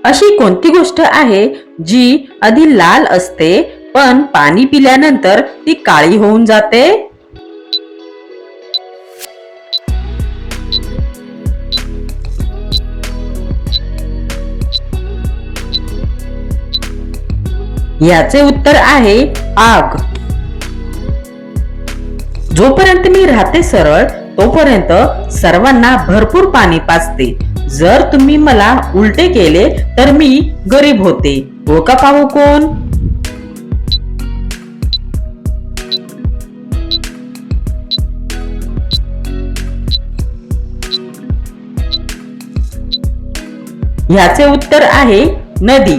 अशी कोणती गोष्ट आहे जी आधी लाल असते पण पाणी पिल्यानंतर ती काळी होऊन जाते? याचे उत्तर आहे आग. जोपर्यंत मी राहते सरळ तोपर्यंत सर्वांना भरपूर पाणी पाजते. जर तुम्ही मला उलटे केले तर मी गरीब होते. का पाहू कोण? याचे उत्तर आहे नदी.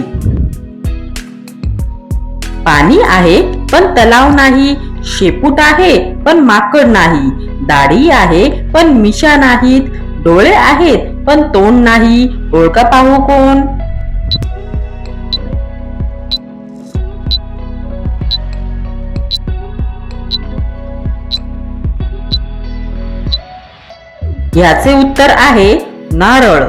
पाणी आहे पण तलाव नाही, शेपूट आहे पण माकड नाही, दाढी आहे पण मिशा नाहीत, डोळे आहेत पण तोंड नाही. ओळखा पाहू कोण? याचे उत्तर आहे नारळ.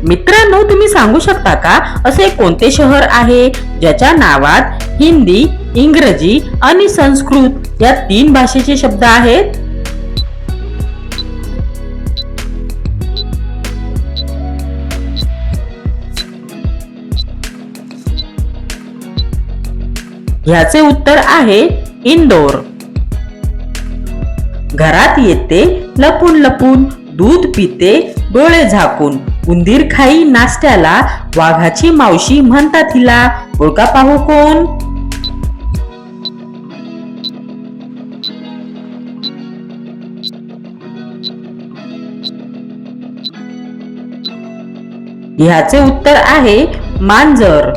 मित्रांनो, तुम्ही सांगू शकता का असे कोणते शहर आहे ज्याच्या नावात हिंदी, इंग्रजी आणि संस्कृत या 3 भाषेचे शब्द आहेत? याचे उत्तर आहे इंदोर. घरात येते लपून लपून, दूध पिते डोळे झाकून, उंदीर खाई नाश्त्याला, वाघाची मावशी म्हणतात तिला. ओळखा पाहू कोण? ह्याचे उत्तर आहे मांजर.